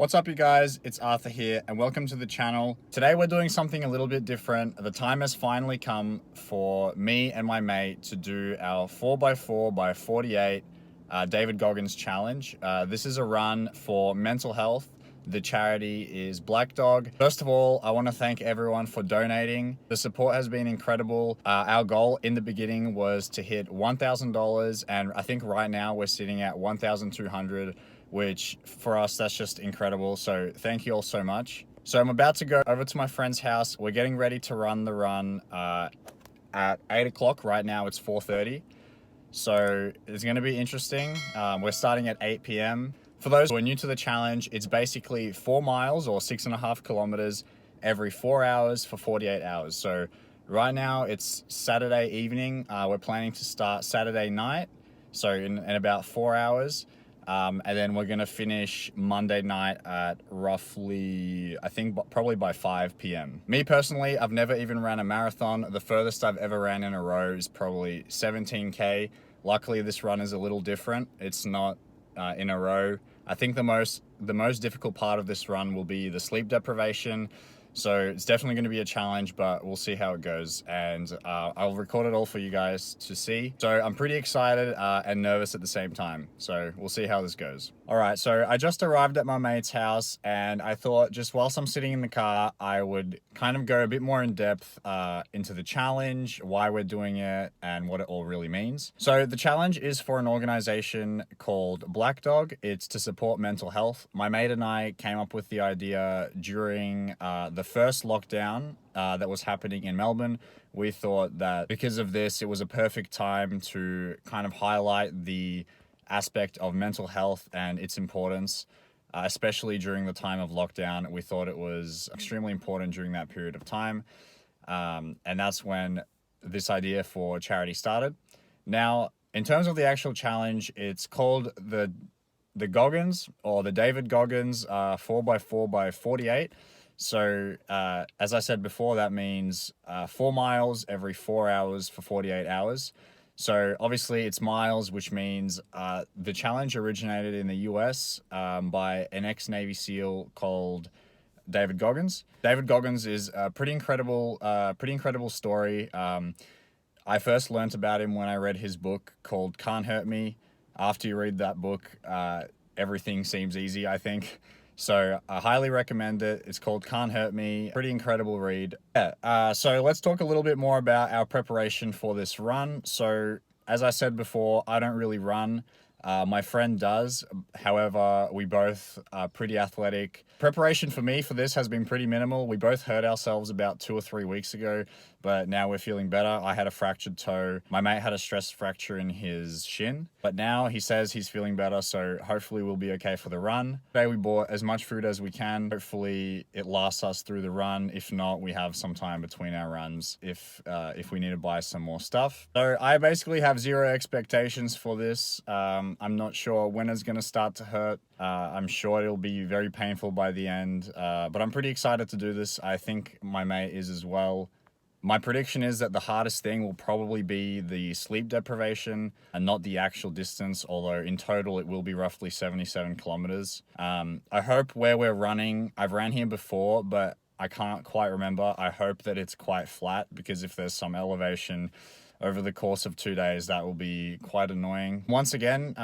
What's up, you guys? It's Arthur here and welcome to the channel. Today we're doing something a little bit different. The time has finally come for me and my mate to do our 4x4x48 David Goggins challenge. This is a run for mental health. The charity is Black Dog. First of all, I want to thank everyone for donating. The support has been incredible. Our goal in the beginning was to hit $1,000, and I think right now we're sitting at $1,200, which for us, that's just incredible. So thank you all so much. So I'm about to go over to my friend's house. We're getting ready to run the run at 8 o'clock. Right now it's 4:30. So it's going to be interesting. We're starting at 8 p.m. For those who are new to the challenge, it's basically 4 miles or 6.5 kilometers every 4 hours for 48 hours. So right now it's Saturday evening. We're planning to start Saturday night, so in about 4 hours. And then we're going to finish Monday night at roughly, I think probably by 5 p.m. Me personally, I've never even ran a marathon. The furthest I've ever ran in a row is probably 17K. Luckily, this run is a little different. It's not in a row. I think the most difficult part of this run will be the sleep deprivation. So it's definitely going to be a challenge, but we'll see how it goes. And I'll record it all for you guys to see. So I'm pretty excited and nervous at the same time. So we'll see how this goes. All right, so I just arrived at my mate's house and I thought just whilst I'm sitting in the car, I would kind of go a bit more in depth into the challenge, why we're doing it, and what it all really means. So the challenge is for an organization called Black Dog. It's to support mental health. My mate and I came up with the idea during the first lockdown that was happening in Melbourne. We thought that because of this, it was a perfect time to kind of highlight the aspect of mental health and its importance, especially during the time of lockdown. We thought it was extremely important during that period of time. And that's when this idea for charity started. Now, in terms of the actual challenge, it's called the Goggins, or the David Goggins 4x4x48. So, as I said before, that means 4 miles every 4 hours for 48 hours. So obviously it's miles, which means the challenge originated in the US by an ex-Navy SEAL called David Goggins. David Goggins is a pretty incredible story. I first learnt about him when I read his book called Can't Hurt Me. After you read that book, everything seems easy, I think. So I highly recommend it. It's called Can't Hurt Me. Pretty incredible read. Yeah, so let's talk a little bit more about our preparation for this run. So as I said before, I don't really run. My friend does. However, we both are pretty athletic. Preparation for me for this has been pretty minimal. We both hurt ourselves about 2 or 3 weeks ago, but now we're feeling better. I had a fractured toe. My mate had a stress fracture in his shin, but now he says he's feeling better, so hopefully we'll be okay for the run. Today we bought as much food as we can. Hopefully it lasts us through the run. If not, we have some time between our runs if we need to buy some more stuff. So I basically have zero expectations for this. I'm not sure when it's going to start to hurt. I'm sure it'll be very painful by the end, but I'm pretty excited to do this. I think my mate is as well. My prediction is that the hardest thing will probably be the sleep deprivation and not the actual distance, although in total it will be roughly 77 kilometers. I hope where we're running, I've ran here before, but I can't quite remember. I hope that it's quite flat, because if there's some elevation over the course of 2 days, that will be quite annoying. Once again,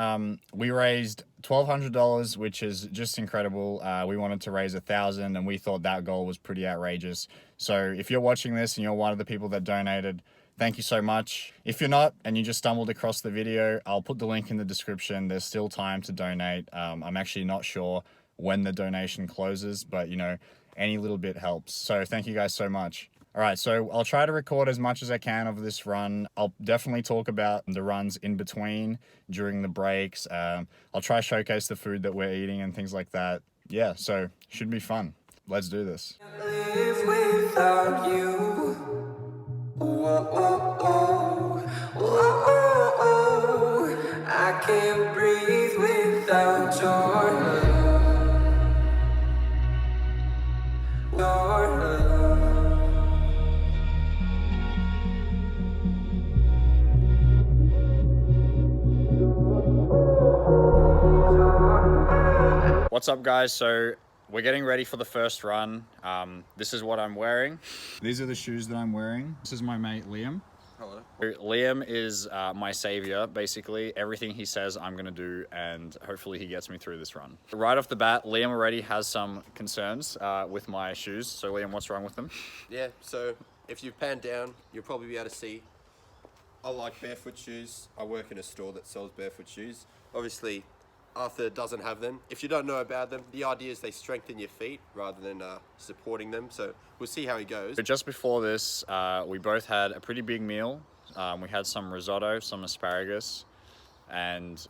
we raised $1,200, which is just incredible. We wanted to raise $1,000, and we thought that goal was pretty outrageous. So if you're watching this and you're one of the people that donated, thank you so much. If you're not and you just stumbled across the video, I'll put the link in the description. There's still time to donate. I'm actually not sure when the donation closes, but you know, any little bit helps. So thank you guys so much. All right, so I'll try to record as much as I can of this run. I'll definitely talk about the runs in between during the breaks. I'll try to showcase the food that we're eating and things like that. Yeah, so should be fun. Let's do this. Live without you. Whoa, whoa, whoa. Whoa, whoa, whoa. I can't breathe without your love. Your love. What's up, guys? So we're getting ready for the first run. This is what I'm wearing. These are the shoes that I'm wearing. This is my mate Liam. Hello. Liam is my savior, basically. Everything he says I'm gonna do, and hopefully he gets me through this run. Right off the bat, Liam already has some concerns with my shoes. So Liam, what's wrong with them? Yeah, so if you pan down, you'll probably be able to see. I like barefoot shoes. I work in a store that sells barefoot shoes. Obviously, Arthur doesn't have them. If you don't know about them, the idea is they strengthen your feet rather than supporting them. So we'll see how he goes. So just before this, we both had a pretty big meal. We had some risotto, some asparagus, and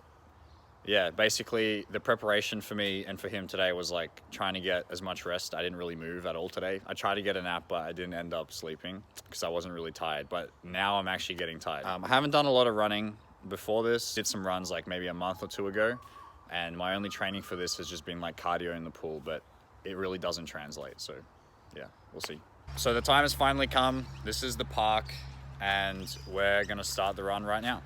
yeah, basically the preparation for me and for him today was like trying to get as much rest. I didn't really move at all today. I tried to get a nap, but I didn't end up sleeping because I wasn't really tired. But now I'm actually getting tired. I haven't done a lot of running before this. Did some runs like maybe a month or two ago. And my only training for this has just been like cardio in the pool, but it really doesn't translate. So yeah, we'll see. So the time has finally come. This is the park and we're gonna start the run right now.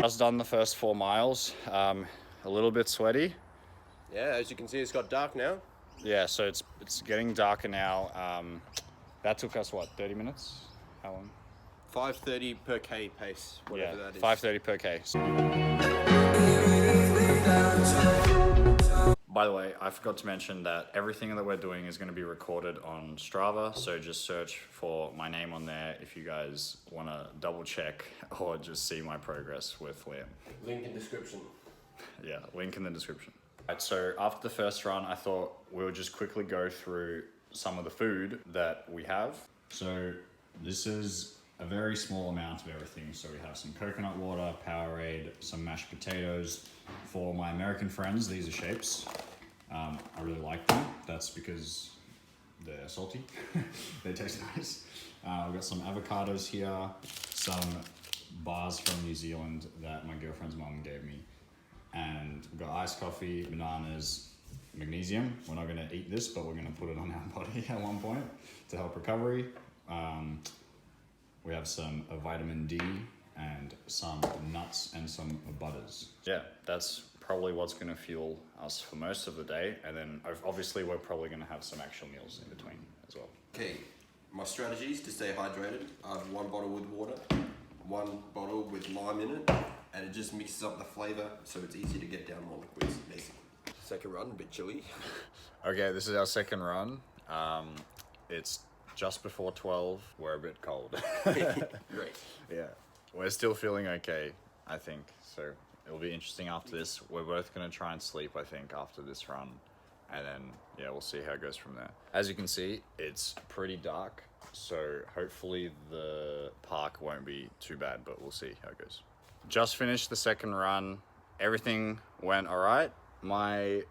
Just done the first 4 miles, a little bit sweaty. Yeah, as you can see, it's got dark now. Yeah, so it's getting darker now. That took us what, 30 minutes? How long? 5:30 per K pace, whatever that is. 5:30 per K. By the way, I forgot to mention that everything that we're doing is going to be recorded on Strava, so just search for my name on there if you guys want to double check or just see my progress with Liam. Link in description. Yeah, link in the description. Right, so after the first run, I thought we would just quickly go through some of the food that we have. So this is a very small amount of everything. So we have some coconut water, Powerade, some mashed potatoes. For my American friends, these are shapes. I really like them. That's because they're salty. They taste nice. We've got some avocados here, some bars from New Zealand that my girlfriend's mom gave me. And we've got iced coffee, bananas, magnesium. We're not gonna eat this, but we're gonna put it on our body at one point to help recovery. We have some vitamin D and some nuts and some butters. Yeah, that's probably what's gonna fuel us for most of the day. And then obviously we're probably gonna have some actual meals in between as well. Okay, my strategies to stay hydrated. I have 1 bottle with water, 1 bottle with lime in it, and it just mixes up the flavor so it's easy to get down more liquids, basically. Second run, a bit chilly. Okay, this is our second run. It's just before 12. We're a bit cold. Great. Yeah, we're still feeling okay, I think. So it'll be interesting after this. We're both gonna try and sleep, I think, after this run. And then, yeah, we'll see how it goes from there. As you can see, it's pretty dark. So hopefully the park won't be too bad, but we'll see how it goes. Just finished the second run. Everything went all right. My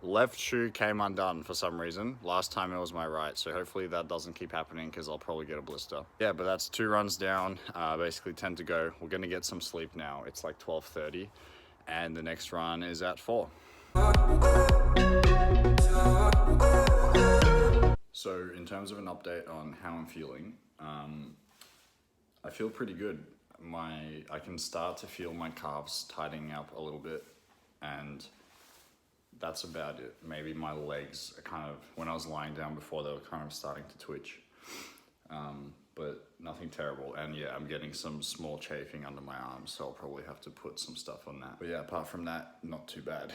left shoe came undone for some reason. Last time it was my right, so hopefully that doesn't keep happening because I'll probably get a blister. Yeah, but that's 2 runs down, basically 10 to go. We're gonna get some sleep now. It's like 12:30 and the next run is at 4. So in terms of an update on how I'm feeling, I feel pretty good. I can start to feel my calves tightening up a little bit, and that's about it. Maybe my legs are kind of, when I was lying down before, they were kind of starting to twitch, but nothing terrible. And yeah, I'm getting some small chafing under my arms, so I'll probably have to put some stuff on that. But yeah, apart from that, not too bad.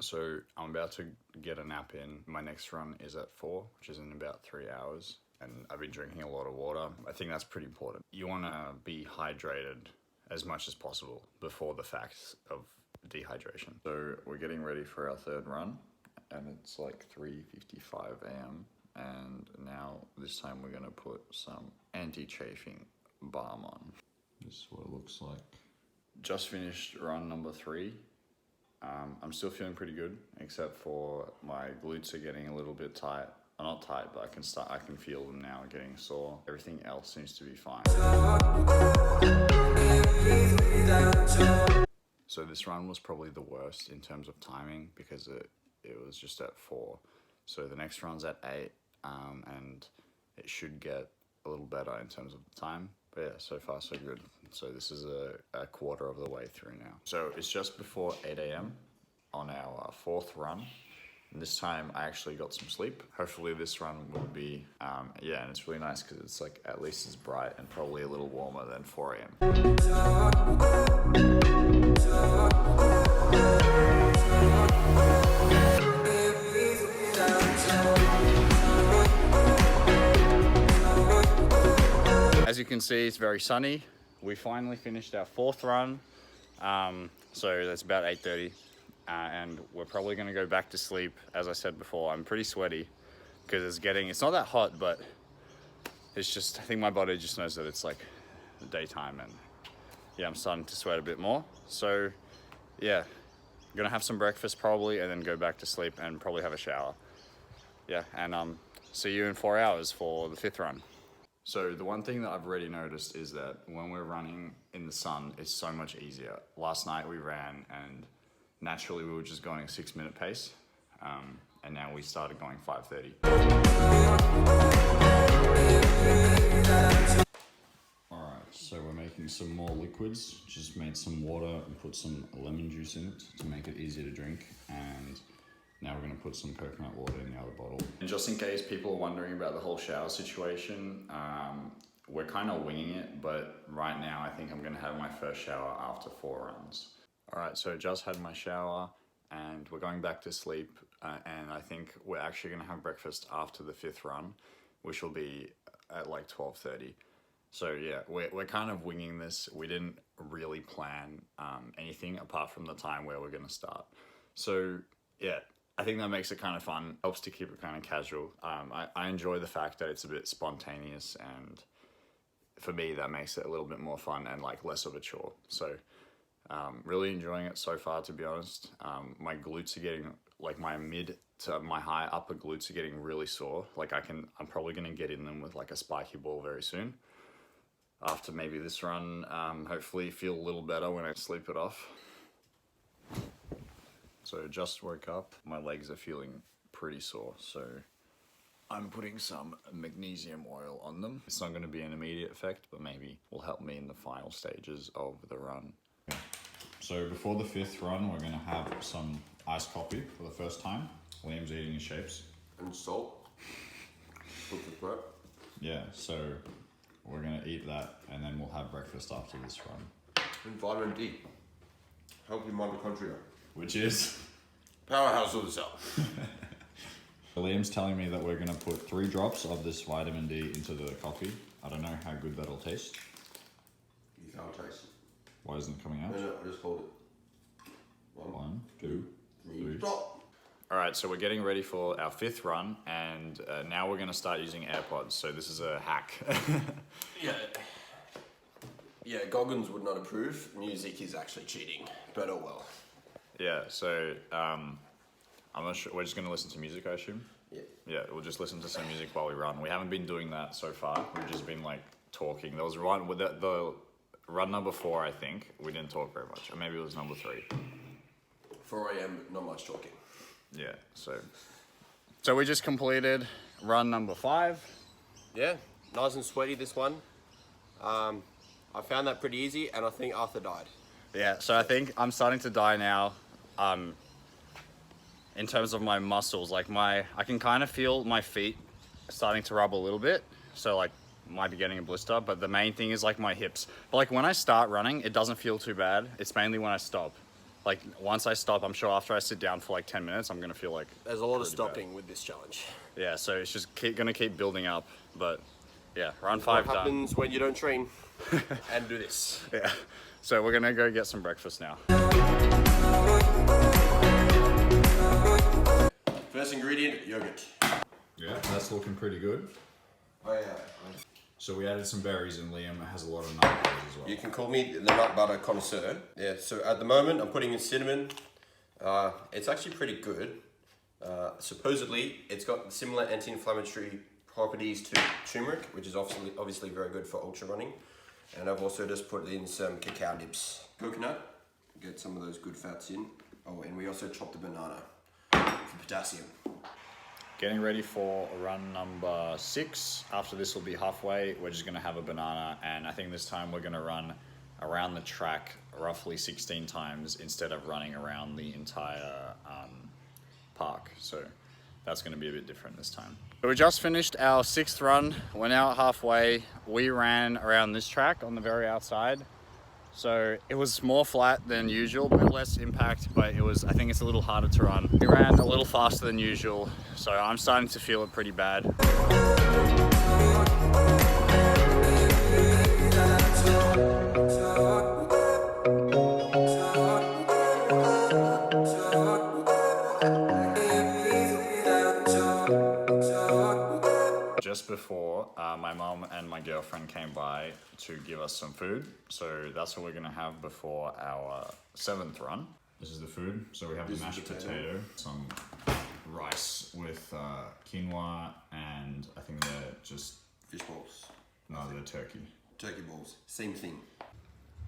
So I'm about to get a nap in. My next run is at 4, which is in about 3 hours. And I've been drinking a lot of water. I think that's pretty important. You want to be hydrated as much as possible before the facts of dehydration. So we're getting ready for our third run, and it's like 3:55 a.m. And now this time we're going to put some anti-chafing balm on. This is what it looks like. Just finished run number 3. I'm still feeling pretty good, except for my glutes are getting a little bit tight. Not tight, but I can feel them now getting sore. Everything else seems to be fine. So this run was probably the worst in terms of timing because it was just at 4. So the next run's at 8, and it should get a little better in terms of the time. But yeah, so far so good. So this is a quarter of the way through now. So it's just before 8 a.m. on our 4th run. And this time I actually got some sleep. Hopefully this run will be, yeah, and it's really nice because it's like at least it's bright and probably a little warmer than 4 a.m. As you can see, it's very sunny. We finally finished our 4th run. So that's about 8:30. And we're probably gonna go back to sleep. As I said before, I'm pretty sweaty because it's not that hot, but it's just, I think my body just knows that it's like the daytime, and yeah, I'm starting to sweat a bit more. So yeah, I'm gonna have some breakfast probably and then go back to sleep and probably have a shower. Yeah, and see you in 4 hours for the 5th run. So the one thing that I've already noticed is that when we're running in the sun, it's so much easier. Last night we ran and naturally we were just going a 6-minute pace, and now we started going 5:30. All right, so we're making some more liquids. Just made some water and put some lemon juice in it to make it easier to drink, and now we're gonna put some coconut water in the other bottle. And just in case people are wondering about the whole shower situation, we're kind of winging it, but right now I think I'm gonna have my first shower after 4 runs. All right, so just had my shower and we're going back to sleep, and I think we're actually gonna have breakfast after the 5th run, which will be at like 12:30. So yeah, we're kind of winging this. We didn't really plan anything apart from the time where we're gonna start. So yeah, I think that makes it kind of fun, helps to keep it kind of casual. I enjoy the fact that it's a bit spontaneous, and for me that makes it a little bit more fun and like less of a chore. So really enjoying it so far, to be honest. My glutes are getting, like my mid to my high upper glutes are getting really sore. Like I'm probably gonna get in them with like a spiky ball very soon. After maybe this run, hopefully feel a little better when I sleep it off. So just woke up, my legs are feeling pretty sore, so I'm putting some magnesium oil on them. It's not gonna be an immediate effect, but maybe will help me in the final stages of the run. So before the 5th run, we're gonna have some iced coffee for the first time. Liam's eating his shapes. And salt. Put the bread. Yeah, so we're gonna eat that and then we'll have breakfast after this run. And vitamin D. Healthy mitochondria. Which is? Powerhouse of the cell. Liam's telling me that we're gonna put 3 drops of this vitamin D into the coffee. I don't know how good that'll taste. You can't taste it. Why isn't it coming out? No, just hold it. 1, 2, 3. Stop. All right, so we're getting ready for our 5th run, and now we're gonna start using AirPods. So this is a hack. Yeah, Goggins would not approve. Music is actually cheating, but oh well. Yeah, so I'm not sure. We're just gonna listen to music, I assume. Yeah. Yeah, we'll just listen to some music while we run. We haven't been doing that so far. We've just been like talking. There was one with the run number 4, I think. We didn't talk very much, or maybe it was number 3. 4 a.m. Not much talking. Yeah, so we just completed run number 5. Yeah, nice and sweaty this one. I found that pretty easy, and I think Arthur died. Yeah, so I think I'm starting to die now. In terms of my muscles, like I can kind of feel my feet starting to rub a little bit. So like might be getting a blister, but the main thing is like my hips. But like when I start running, it doesn't feel too bad. It's mainly when I stop. Like once I stop, I'm sure after I sit down for like 10 minutes, I'm gonna feel like there's a lot of stopping with this challenge. Yeah, so it's just gonna keep building up. But yeah, run 5 done. What happens when you don't train and do this? Yeah, so we're gonna go get some breakfast now. First ingredient, yogurt. Yeah, that's looking pretty good. Oh yeah. So we added some berries, and Liam has a lot of nut butters as well. You can call me the nut butter connoisseur. Yeah, so at the moment I'm putting in cinnamon. It's actually pretty good. Supposedly it's got similar anti-inflammatory properties to turmeric, which is obviously very good for ultra running. And I've also just put in some cacao nibs. Coconut, get some of those good fats in. Oh, and we also chopped the banana for potassium. Getting ready for run number 6. After this will be halfway. We're just gonna have a banana, and I think this time we're gonna run around the track roughly 16 times instead of running around the entire park. So that's gonna be a bit different this time. So we just finished our 6th run. We're now halfway. We ran around this track on the very outside. So it was more flat than usual, a bit less impact, but I think it's a little harder to run. We ran a little faster than usual, so I'm starting to feel it pretty bad. Just before, my mom and my girlfriend came by to give us some food. So that's what we're gonna have before our 7th run. This is the food. So we have the mashed potato, some rice with quinoa, and I think they're just... Fish balls. No, they're turkey. Turkey balls. Same thing.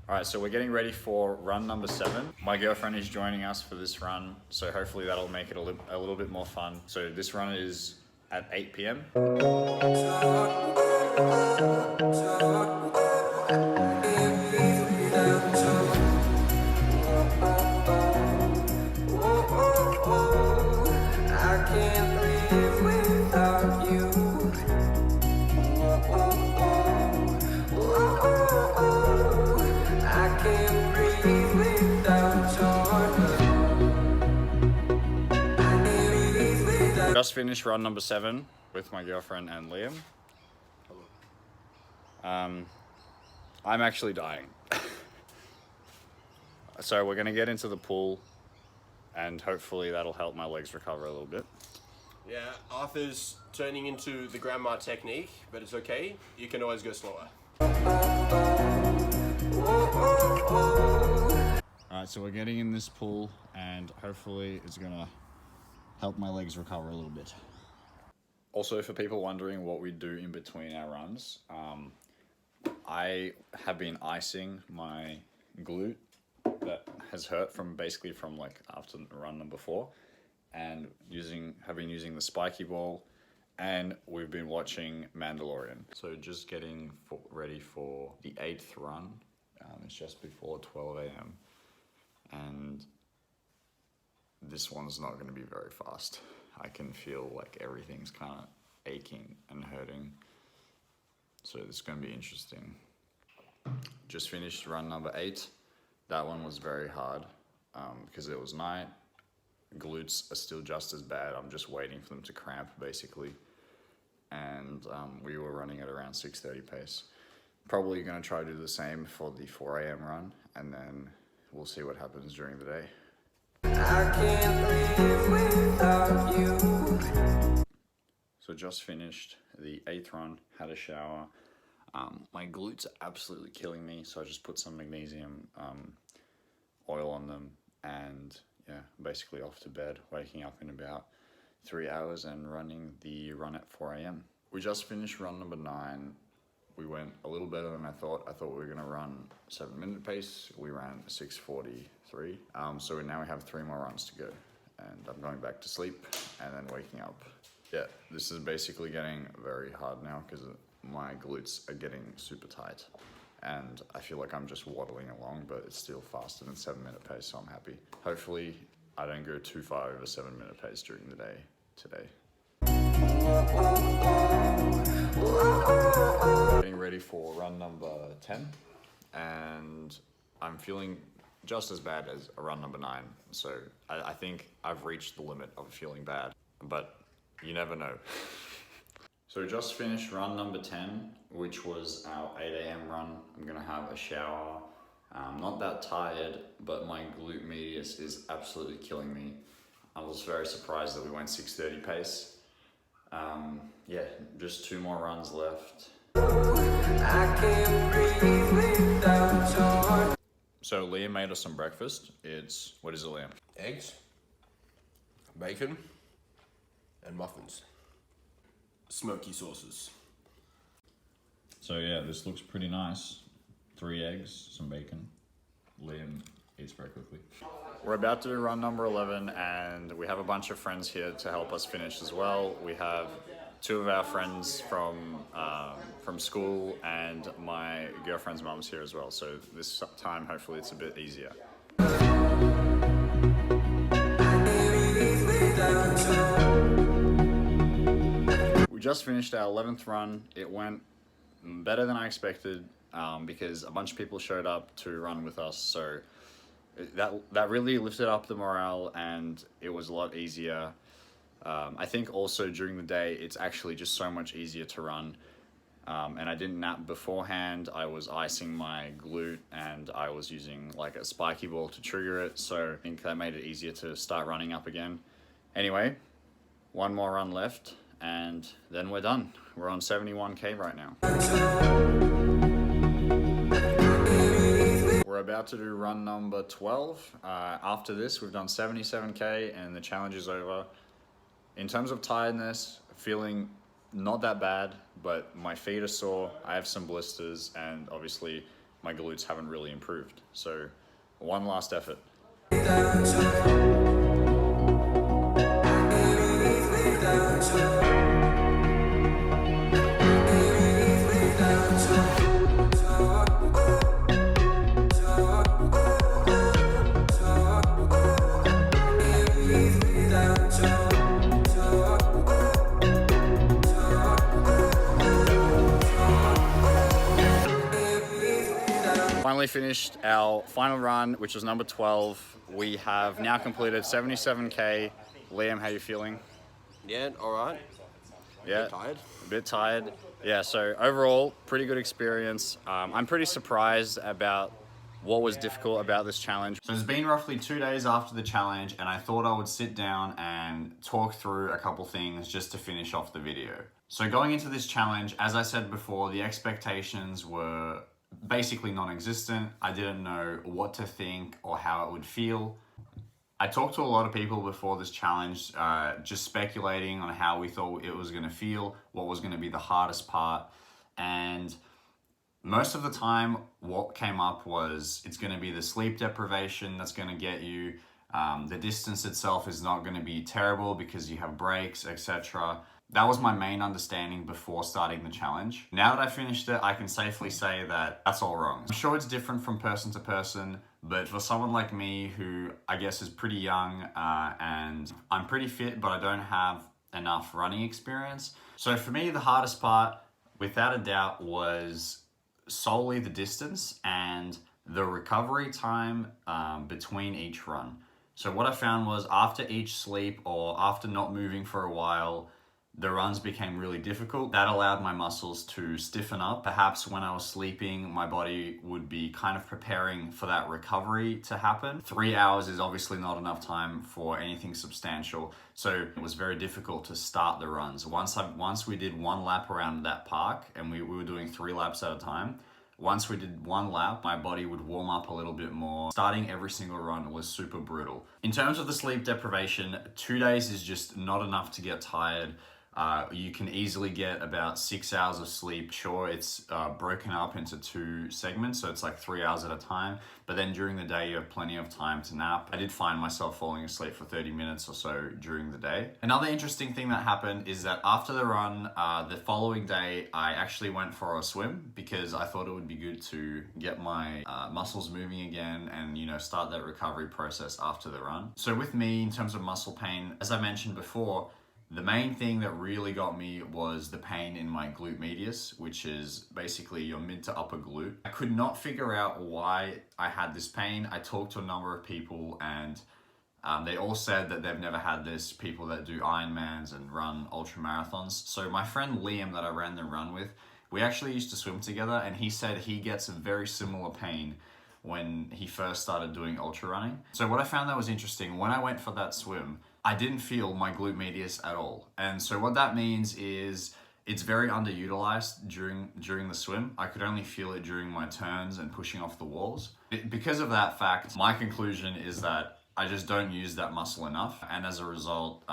All right, so we're getting ready for run number 7. My girlfriend is joining us for this run, so hopefully that'll make it a little bit more fun. So this run is at 8 p.m. Just finished run number 7 with my girlfriend and Liam. I'm actually dying. So we're gonna get into the pool and hopefully that'll help my legs recover a little bit. Yeah, Arthur's turning into the grandma technique, but it's okay. You can always go slower. Alright, so we're getting in this pool and hopefully it's gonna help my legs recover a little bit. Also, for people wondering what we do in between our runs, I have been icing my glute that has hurt from like after run number 4, and have been using the spiky ball, and we've been watching Mandalorian. So just getting ready for the 8th run. It's just before 12 a.m. and this one's not going to be very fast. I can feel like everything's kind of aching and hurting. So this is going to be interesting. Just finished run number 8. That one was very hard because it was night. Glutes are still just as bad. I'm just waiting for them to cramp basically. And we were running at around 6:30 pace. Probably going to try to do the same for the 4 a.m. run, and then we'll see what happens during the day. I can't live without you. So just finished the 8th run, had a shower. My glutes are absolutely killing me, so I just put some magnesium oil on them, and yeah, basically off to bed, waking up in about 3 hours and running the run at 4 a.m. We just finished run number 9. We went a little better than I thought. I thought we were gonna run 7-minute pace. We ran 6:43. So now we have 3 more runs to go, and I'm going back to sleep and then waking up. Yeah, this is basically getting very hard now because my glutes are getting super tight, and I feel like I'm just waddling along, but it's still faster than 7-minute pace, so I'm happy. Hopefully I don't go too far over 7-minute pace during the day today. Getting ready for run number 10, and I'm feeling just as bad as a run number 9. So I think I've reached the limit of feeling bad, but you never know. So just finished run number 10, which was our 8 a.m. run. I'm gonna have a shower. I'm not that tired, but my glute medius is absolutely killing me. I was very surprised that we went 6:30 pace. Yeah, just 2 more runs left. I can't breathe without you. So Liam made us some breakfast. What is it, Liam? Eggs, bacon, and muffins. Smoky sauces. So yeah, this looks pretty nice. 3 eggs, some bacon. Liam eats very quickly. We're about to do run number 11 and we have a bunch of friends here to help us finish as well. We have two of our friends from school and my girlfriend's mom's here as well. So this time, hopefully it's a bit easier. We just finished our 11th run. It went better than I expected because a bunch of people showed up to run with us. So that really lifted up the morale and it was a lot easier. I think also during the day, it's actually just so much easier to run. And I didn't nap beforehand. I was icing my glute and I was using like a spiky ball to trigger it. So I think that made it easier to start running up again. Anyway, one more run left and then we're done. We're on 71K right now. We're about to do run number 12. After this, we've done 77K and the challenge is over. In terms of tiredness, feeling not that bad, but my feet are sore, I have some blisters, and obviously my glutes haven't really improved. So one last effort. Finally finished our final run, which was number 12. We have now completed 77K. Liam, how you feeling? Yeah, all right. Yeah, Tired. a bit tired. Yeah, so overall, pretty good experience. I'm pretty surprised about what was difficult about this challenge. So it's been roughly 2 days after the challenge and I thought I would sit down and talk through a couple things just to finish off the video. So going into this challenge, as I said before, the expectations were basically non-existent. I didn't know what to think or how it would feel. I talked to a lot of people before this challenge, just speculating on how we thought it was going to feel, what was going to be the hardest part. And most of the time, what came up was it's going to be the sleep deprivation that's going to get you. The distance itself is not going to be terrible because you have breaks, etc. That was my main understanding before starting the challenge. Now that I finished it, I can safely say that that's all wrong. I'm sure it's different from person to person, but for someone like me who I guess is pretty young and I'm pretty fit, but I don't have enough running experience. So for me, the hardest part, without a doubt, was solely the distance and the recovery time between each run. So what I found was after each sleep or after not moving for a while, the runs became really difficult. That allowed my muscles to stiffen up. Perhaps when I was sleeping, my body would be kind of preparing for that recovery to happen. 3 hours is obviously not enough time for anything substantial. So it was very difficult to start the runs. Once we did one lap around that park and we were doing 3 laps at a time, once we did one lap, my body would warm up a little bit more. Starting every single run was super brutal. In terms of the sleep deprivation, 2 days is just not enough to get tired. You can easily get about 6 hours of sleep. Sure, it's broken up into 2 segments, so it's like 3 hours at a time. But then during the day, you have plenty of time to nap. I did find myself falling asleep for 30 minutes or so during the day. Another interesting thing that happened is that after the run, the following day, I actually went for a swim because I thought it would be good to get my muscles moving again and, you know, start that recovery process after the run. So with me, in terms of muscle pain, as I mentioned before, the main thing that really got me was the pain in my glute medius, which is basically your mid to upper glute. I could not figure out why I had this pain. I talked to a number of people and they all said that they've never had this, people that do Ironmans and run ultra marathons. So my friend Liam that I ran the run with, we actually used to swim together and he said he gets a very similar pain when he first started doing ultra running. So what I found that was interesting, when I went for that swim, I didn't feel my glute medius at all. And so what that means is it's very underutilized during the swim. I could only feel it during my turns and pushing off the walls. Because of that fact, my conclusion is that I just don't use that muscle enough. And as a result,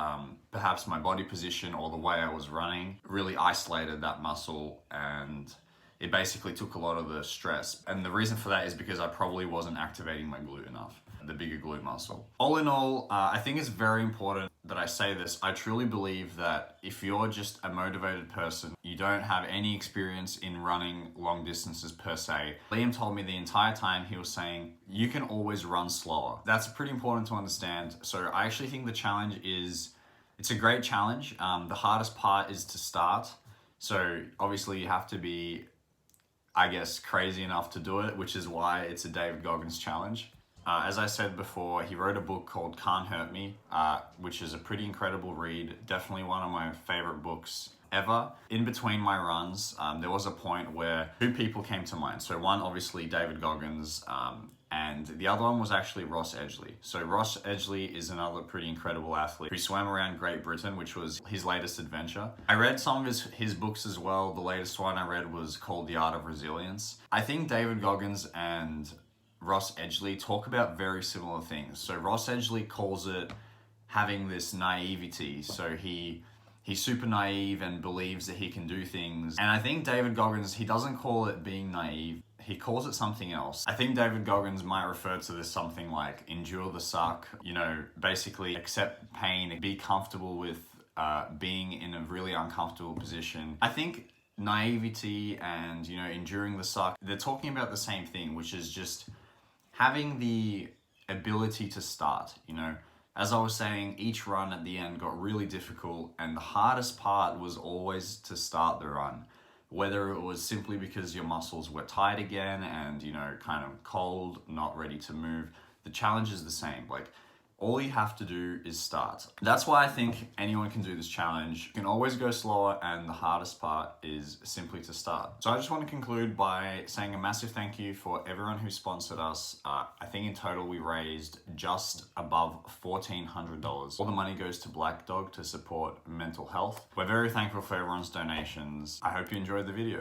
perhaps my body position or the way I was running really isolated that muscle and it basically took a lot of the stress. And the reason for that is because I probably wasn't activating my glute enough, the bigger glute muscle. All in all, I think it's very important that I say this. I truly believe that if you're just a motivated person, you don't have any experience in running long distances per se. Liam told me the entire time, he was saying, you can always run slower. That's pretty important to understand. So I actually think the challenge is, it's a great challenge. The hardest part is to start. So obviously you have to be, I guess, crazy enough to do it, which is why it's a David Goggins challenge. As I said before, he wrote a book called Can't Hurt Me, which is a pretty incredible read. Definitely one of my favorite books ever. In between my runs, there was a point where two people came to mind. So one, obviously David Goggins, and the other one was actually Ross Edgley. So Ross Edgley is another pretty incredible athlete who swam around Great Britain, which was his latest adventure. I read some of his books as well. The latest one I read was called The Art of Resilience. I think David Goggins and Ross Edgley talk about very similar things. So Ross Edgley calls it having this naivety. So he's super naive and believes that he can do things. And I think David Goggins, he doesn't call it being naive. He calls it something else. I think David Goggins might refer to this something like endure the suck, you know, basically accept pain, be comfortable with being in a really uncomfortable position. I think naivety and, you know, enduring the suck, they're talking about the same thing, which is just having the ability to start, you know. As I was saying, each run at the end got really difficult, and the hardest part was always to start the run. Whether it was simply because your muscles were tight again and, you know, kind of cold, not ready to move, the challenge is the same. Like, all you have to do is start. That's why I think anyone can do this challenge. You can always go slower, and the hardest part is simply to start. So I just want to conclude by saying a massive thank you for everyone who sponsored us. I think in total we raised just above $1,400. All the money goes to Black Dog to support mental health. We're very thankful for everyone's donations. I hope you enjoyed the video.